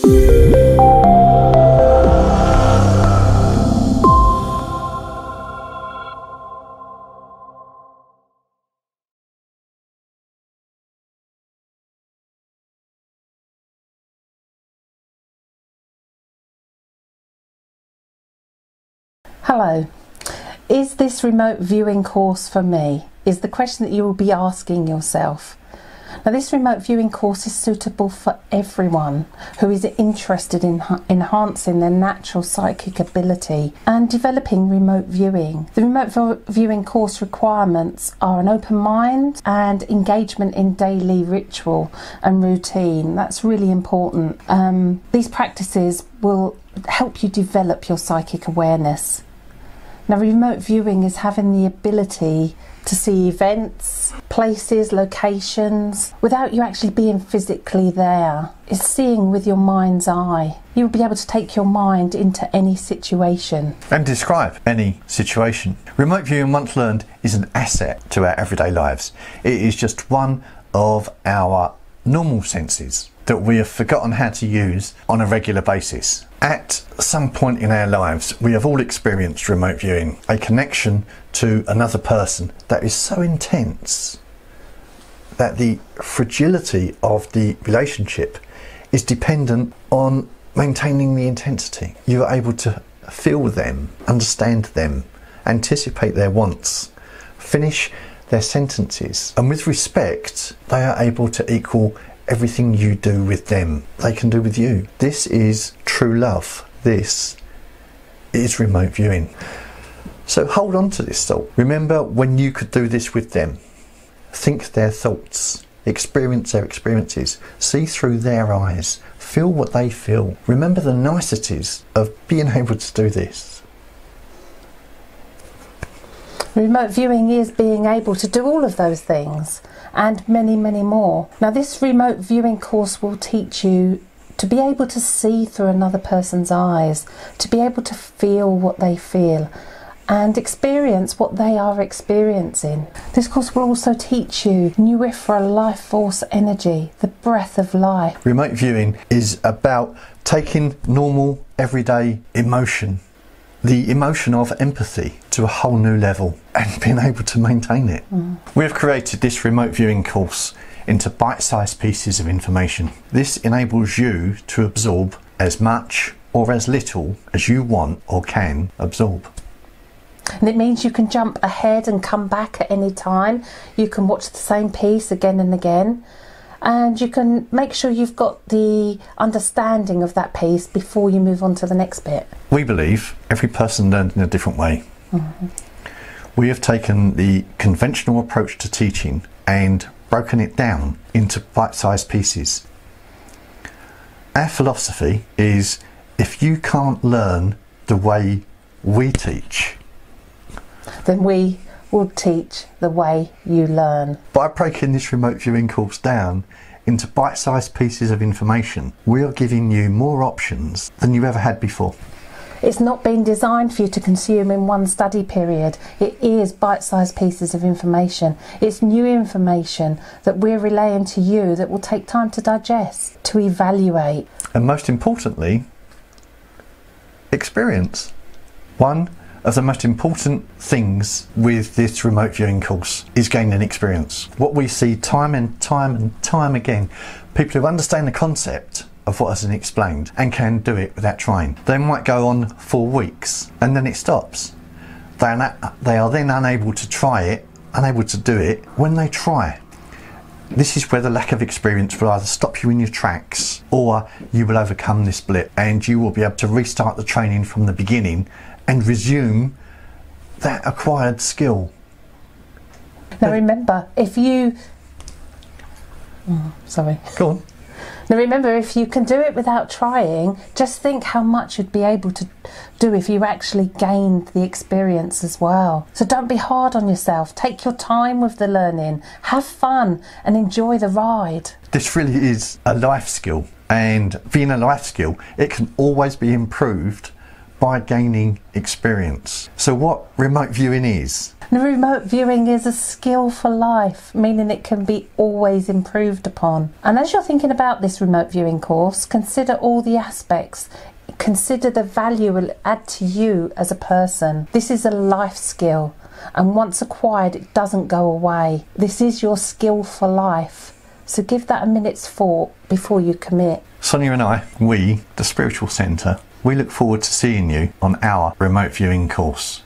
Hello, is this remote viewing course for me? Is the question that you will be asking yourself. Now, this remote viewing course is suitable for everyone who is interested in enhancing their natural psychic ability and developing remote viewing. The remote viewing course requirements are an open mind and engagement in daily ritual and routine. That's really important. These practices will help you develop your psychic awareness. Now, remote viewing is having the ability to see events, places, locations, without you actually being physically there. It's seeing with your mind's eye. You'll be able to take your mind into any situation. And describe any situation. Remote viewing, once learned, is an asset to our everyday lives. It is just one of our normal senses that we have forgotten how to use on a regular basis. At some point in our lives, we have all experienced remote viewing, a connection to another person that is so intense that the fragility of the relationship is dependent on maintaining the intensity. You are able to feel them, understand them, anticipate their wants, finish their sentences, and with respect, they are able to equal everything you do with them, they can do with you. This is true love. This is remote viewing. So hold on to this thought. Remember when you could do this with them. Think their thoughts, experience their experiences, see through their eyes, feel what they feel. Remember the niceties of being able to do this. Remote viewing is being able to do all of those things and many, many more. Now, this remote viewing course will teach you to be able to see through another person's eyes, to be able to feel what they feel and experience what they are experiencing. This course will also teach you Bnwyfre life force energy, the breath of life. Remote viewing is about taking normal, everyday emotion, the emotion of empathy, to a whole new level and being able to maintain it. We have created this remote viewing course into bite-sized pieces of information. This enables you to absorb as much or as little as you want or can absorb. And it means you can jump ahead and come back at any time. You can watch the same piece again and again. And you can make sure you've got the understanding of that piece before you move on to the next bit. We believe every person learns in a different way. We have taken the conventional approach to teaching and broken it down into bite-sized pieces. Our philosophy is, if you can't learn the way we teach, then we will teach the way you learn. By breaking this remote viewing course down into bite-sized pieces of information, we are giving you more options than you ever had before. It's not been designed for you to consume in one study period. It is bite-sized pieces of information. It's new information that we're relaying to you that will take time to digest, to evaluate. And most importantly, experience. One of the most important things with this remote viewing course is gaining experience. What we see time and time again, people who understand the concept of what has been explained and can do it without trying. They might go on for weeks and then it stops. They are then unable to try it, unable to do it when they try. This is where the lack of experience will either stop you in your tracks or you will overcome this blip and you will be able to restart the training from the beginning and resume that acquired skill. Now remember, if you... sorry. Go on. Now remember, if you can do it without trying, just think how much you'd be able to do if you actually gained the experience as well. So don't be hard on yourself. Take your time with the learning. Have fun and enjoy the ride. This really is a life skill, and being a life skill, it can always be improved by gaining experience. So what remote viewing is? The remote viewing is a skill for life, meaning it can be always improved upon. And as you're thinking about this remote viewing course, consider all the aspects. Consider the value it will add to you as a person. This is a life skill, and once acquired, it doesn't go away. This is your skill for life. So give that a minute's thought before you commit. Sonia and I, we, the Spiritual Centre, we look forward to seeing you on our remote viewing course.